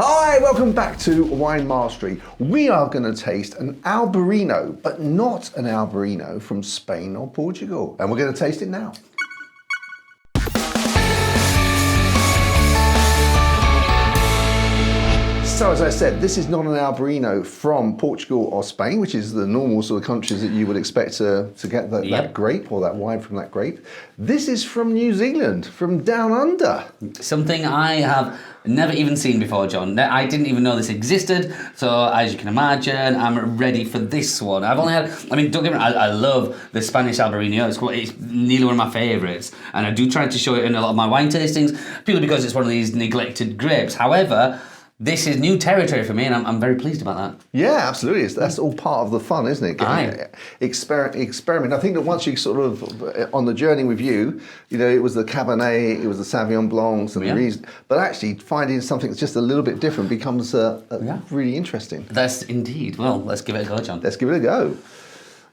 Hi, welcome back to Wine Mastery. We are going to taste an Albarino, but not an Albarino from Spain or Portugal. And we're going to taste it now. So as I said, this is not an Albarino from Portugal or Spain, which is the normal sort of countries that you would expect to get that grape or that wine from that grape. This is from New Zealand, from down under. Something I have never even seen before, John. I didn't even know this existed, so as you can imagine, I'm ready for this one. I've only had, I mean, don't get me wrong, I love the Spanish Albarino. It's nearly one of my favourites, and I do try to show it in a lot of my wine tastings, purely because it's one of these neglected grapes. However, this is new territory for me, and I'm very pleased about that. Yeah, absolutely. That's all part of the fun, isn't it? Experiment. I think that once you sort of, on the journey with you, it was the Cabernet, it was the Sauvignon Blancs, and the Riesling, but actually finding something that's just a little bit different becomes really interesting. That's indeed. Well, let's give it a go, John. Let's give it a go.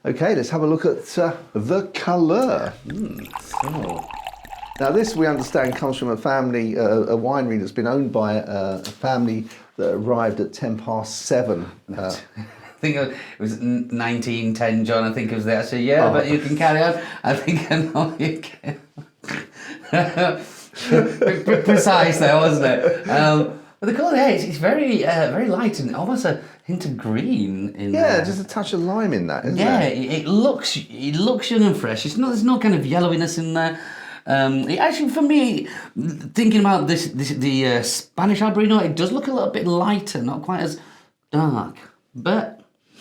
Okay, let's have a look at the colour. Now this, we understand, comes from a family, a winery that's been owned by a family that arrived at 7:10. I think it was 1910, John. I think it was there. So but you can carry on. I think I know you can. Precise there, wasn't it? But the colour, it's very light and almost a hint of green in there. Yeah, just a touch of lime in that, isn't there? Yeah, it looks young and fresh. There's no kind of yellowiness in there. Actually, for me, thinking about the Spanish Albarino, it does look a little bit lighter, not quite as dark, but...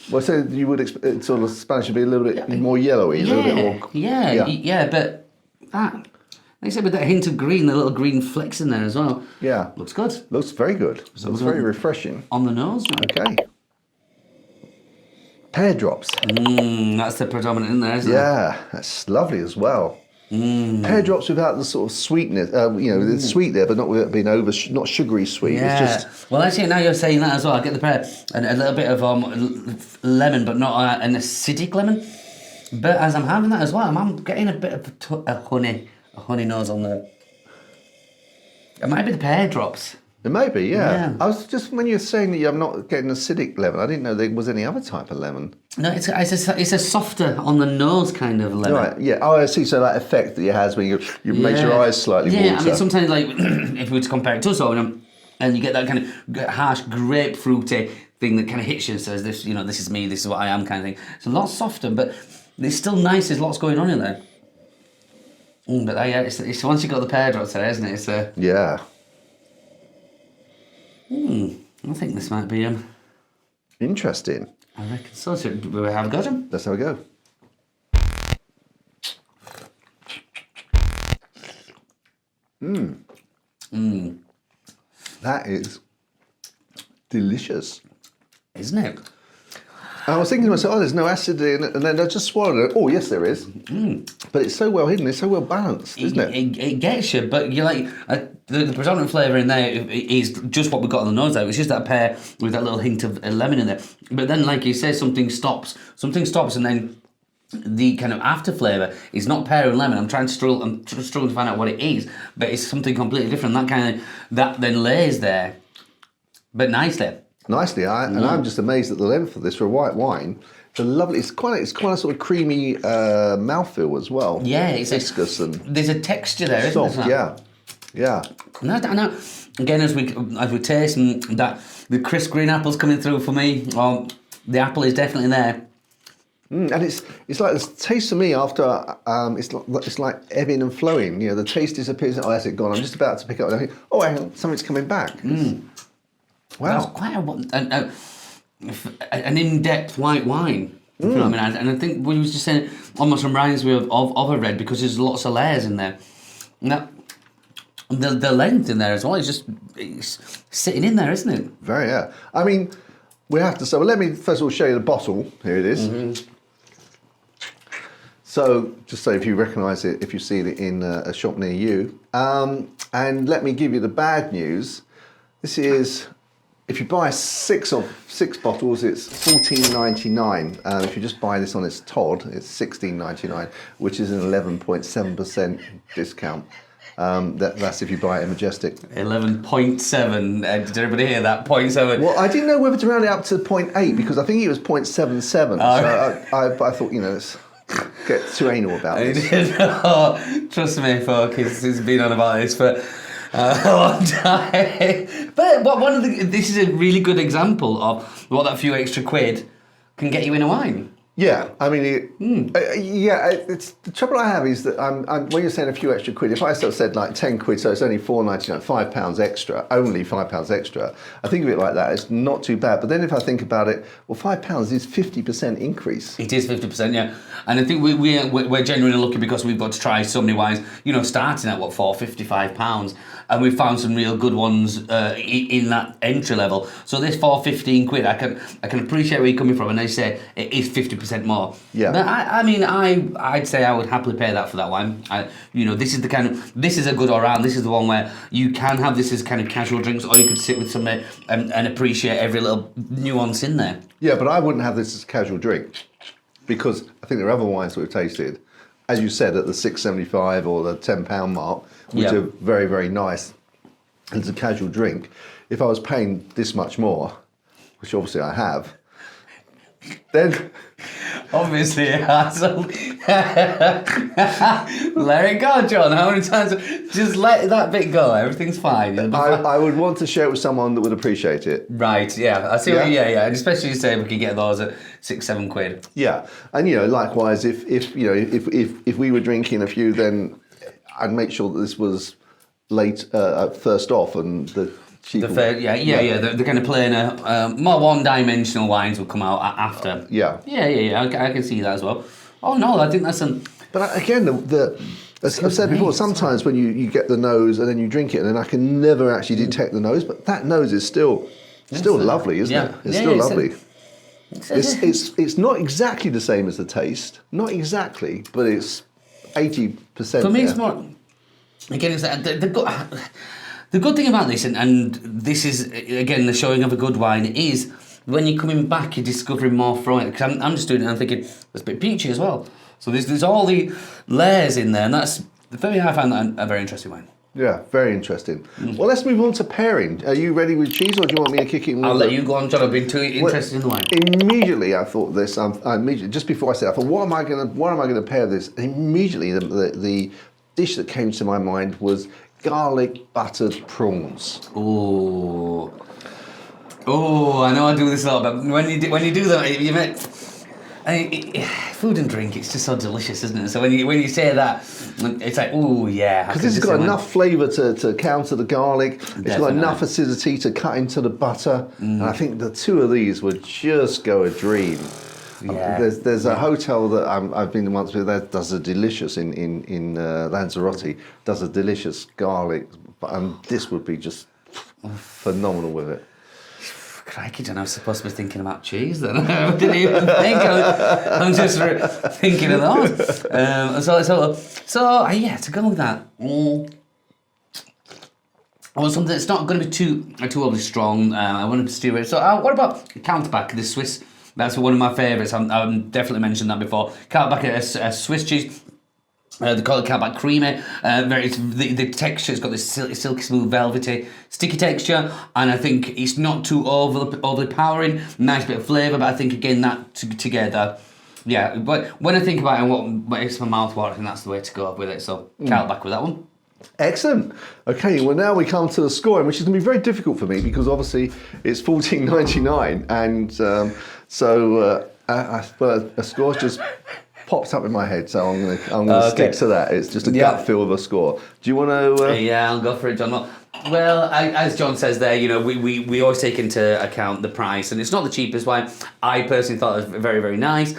Well, so you would expect sort of Spanish would be a little bit more yellowy, a little bit more... Yeah, but that, like I said, with that hint of green, the little green flecks in there as well. Yeah. Looks good. Looks very good. Looks very refreshing. On the nose now. Okay. Pear drops. That's the predominant in there, isn't it? Yeah, that's lovely as well. Pear drops without the sort of sweetness, it's sweet there, but not without being not sugary sweet. Yeah. It's just... Well, actually, now you're saying that as well. I get the pear and a little bit of lemon, but not an acidic lemon. But as I'm having that as well, I'm getting a bit of a honey nose on there. It might be the pear drops. It may be, yeah. I was just, when you're saying that I'm not getting acidic lemon, I didn't know there was any other type of lemon. No, it's a softer on the nose kind of lemon. Right, yeah. Oh, I see. So that effect that it has when you make your eyes slightly water. Yeah, I mean, sometimes, like, if we were to compare it to soda, and you get that kind of harsh grapefruity thing that kind of hits you and says, this is me, this is what I am kind of thing. It's a lot softer, but it's still nice. There's lots going on in there. But it's once you've got the pear drops there, isn't it? Yeah. I think this might be interesting. I reckon so. So we have a go, John? Let's have a go. That is delicious, isn't it? I was thinking to myself, there's no acid in it, and then I just swallowed it. Oh, yes, there is. But it's so well hidden, it's so well balanced, isn't it? It gets you, but you're like, the predominant flavour in there is just what we got on the nose there. It's just that pear with that little hint of lemon in there. But then, like you say, something stops, and then the kind of after flavour is not pear and lemon. I'm struggling to find out what it is, but it's something completely different. That then lays there, but nicely. And I'm just amazed at the length of this for a white wine. It's lovely. It's quite a sort of creamy mouthfeel as well. Yeah, viscous and there's a texture there, soft, isn't there? Yeah. Now, again, as we taste, and that the crisp green apple's coming through for me. Well, the apple is definitely there. And it's like the taste for me after it's like ebbing and flowing. The taste disappears. Oh, has it gone? I'm just about to pick up. And I think, oh, hang on, something's coming back. Wow, that's quite an in-depth white wine. You know what I mean? And I think we was just saying, almost reminds me of a red because there's lots of layers in there. Now, the length in there as well it's sitting in there, isn't it? Very, yeah. I mean, we have to. So let me first of all show you the bottle. Here it is. So just so if you recognise it, if you see it in a shop near you, and let me give you the bad news. This is. If you buy six bottles, it's $14.99. If you just buy this on its Todd, it's $16.99, which is an 11.7% discount. That's if you buy it in Majestic. 11.7. Did everybody hear that? 0.7. Well, I didn't know whether to round it up to 0.8 because I think it was 0.77. So I thought, let's get too anal about this. No, trust me, folk, he's been on about this for a long time. But this is a really good example of what that few extra quid can get you in a wine. Yeah, I mean, it's the trouble I have is that when you're saying a few extra quid, if I sort of said like 10 quid, so it's only £4.99, £5 extra, only £5 extra, I think of it like that, it's not too bad. But then if I think about it, well, £5 is 50% increase. It is 50%, yeah. And I think we're genuinely lucky because we've got to try so many wines, starting at £4.55, and we've found some real good ones in that entry level. So this £4.15, I can appreciate where you're coming from, and they say it is 50% more. Yeah. But I'd say I would happily pay that for that wine. This is a good all round. This is the one where you can have this as kind of casual drinks, or you could sit with somebody and appreciate every little nuance in there. Yeah, but I wouldn't have this as a casual drink because I think there are other wines that we've tasted, as you said, at the £6.75 or the £10 mark, which are very, very nice. And it's a casual drink. If I was paying this much more, which obviously I have, then obviously it has. Let it go, John. How many times? Just let that bit go. Everything's fine. I would want to share it with someone that would appreciate it. Right. Yeah. I see. Yeah. And especially say we could get those at £6-7 quid. Yeah, and likewise, if we were drinking a few, then I'd make sure that this was first off, and the cheaper. The kind of plainer, more one-dimensional wines will come out after. Yeah. I can see that as well. Oh no, I think that's But again, as I've said before, sometimes when you get the nose and then you drink it, and then I can never actually detect the nose, but that nose is still lovely, isn't it? It's still lovely. It's not exactly the same as the taste, not exactly, but it's 80%. For me, it's more. Again, it's the good thing about this, and this is again the showing of a good wine, is when you're coming back, you're discovering more from it. Because I'm just doing it, and I'm thinking there's a bit peachy as well. So there's all the layers in there, and that's for me. I find that a very interesting wine. Yeah, very interesting. Well, let's move on to pairing. Are you ready with cheese, or do you want me to kick it? I'll let you go on, John. I've been too interested in the wine. Immediately, I thought this. Immediately, just before I said, I thought, what am I going to pair this? And immediately, the dish that came to my mind was garlic buttered prawns. Oh, I know I do this a lot, but when you do that, you make. Food and drink, it's just so delicious, isn't it? So when you say that, it's like, oh yeah. Because it's got enough flavour to counter the garlic. It's got enough acidity to cut into the butter. And I think the two of these would just go a dream. Yeah. There's a hotel that I've been to once with that does a delicious in Lanzarote, does a delicious garlic, and this would be just phenomenal with it. Crikey, John, I was supposed to be thinking about cheese then. I didn't even think. I'm just thinking of those. To go with that. Well, something that's not going to be too overly strong. I wanted to steer it. So what about Counterback, the Swiss? That's one of my favourites. I've definitely mentioned that before. Counterback, a Swiss cheese. They call it Counterback creamy. The texture, it's got this silky smooth, velvety, sticky texture, and I think it's not too overly powering. Nice bit of flavour, but I think again that together, yeah. But when I think about it, what makes my mouth water, I think that's the way to go with it. So Counterback with that one. Excellent. Okay, well now we come to the scoring, which is going to be very difficult for me because obviously it's $14.99, and a score just popped up in my head, so I'm going to stick to that. It's just a gut feel of a score. Do you want to? Yeah, I'll go for it, John. Well, as John says there, we always take into account the price, and it's not the cheapest wine. I personally thought it was very, very nice.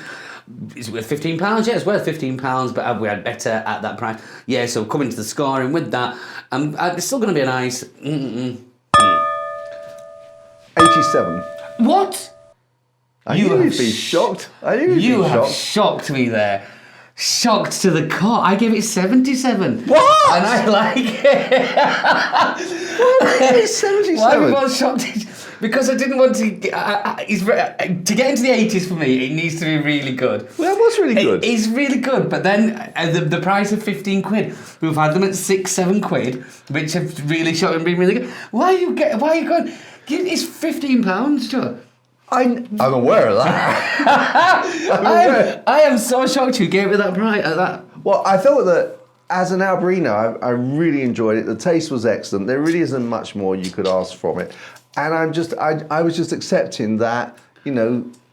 Is it worth £15? Yeah, it's worth £15, but have we had better at that price? Yeah, so coming to the scoring with that, it's still going to be a nice 87. What? You would be shocked. You have shocked me there. Shocked to the core. I gave it 77. What? And I like it. What? 77? Why are we both shocked? because I didn't want to. To get into the 80s for me, it needs to be really good. Well, that was really good. It's really good, but then the price of 15 quid. We've had them at 6-7 quid, which have really shot and been really good. Why are you going? It's £15, Joe. I'm aware of that. I am so shocked you gave it that price at that. Well, I thought that as an Albarino, I really enjoyed it. The taste was excellent. There really isn't much more you could ask from it. And I was just accepting that,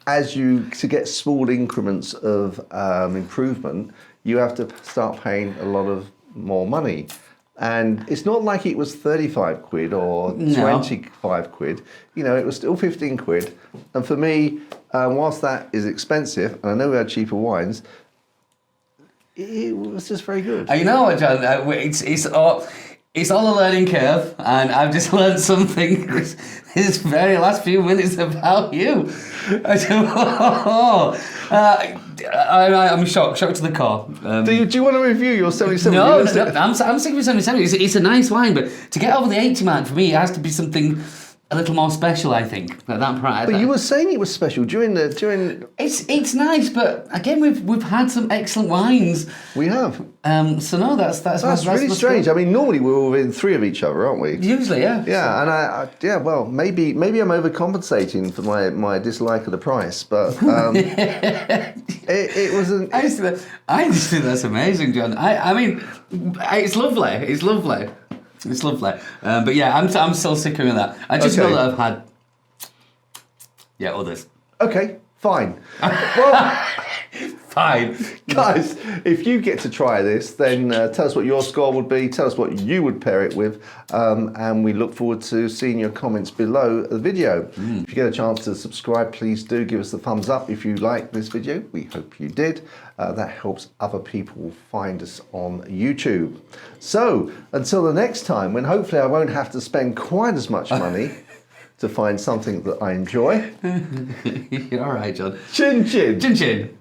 as to get small increments of improvement, you have to start paying a lot of more money. And it's not like it was 35 quid or 25 quid. It was still 15 quid. And for me, whilst that is expensive, and I know we had cheaper wines, it was just very good. You know what, John? It's all a learning curve, and I've just learned something this very last few minutes about you. I'm shocked to the core. Do you want to review your 77? No, I'm sticking with 77. It's a nice wine, but to get over the 80 mark for me, it has to be something a little more special, I think, at that price. But you were saying it was special during. It's nice, but again, we've had some excellent wines. We have. So no, that's really strange. Good. I mean, normally we're within 3 of each other, aren't we? Usually, yeah. Yeah, and well, maybe I'm overcompensating for my dislike of the price, but it wasn't. I just think that's amazing, John. I mean, it's lovely. It's lovely. It's lovely. But yeah, I'm still sticking with that. I just know that I've had others. Okay, fine. Well, fine. Guys, if you get to try this, then tell us what your score would be. Tell us what you would pair it with. And we look forward to seeing your comments below the video. If you get a chance to subscribe, please do give us the thumbs up if you like this video. We hope you did. That helps other people find us on YouTube. So, until the next time, when hopefully I won't have to spend quite as much money to find something that I enjoy. You're all right, John. Chin chin. Chin chin.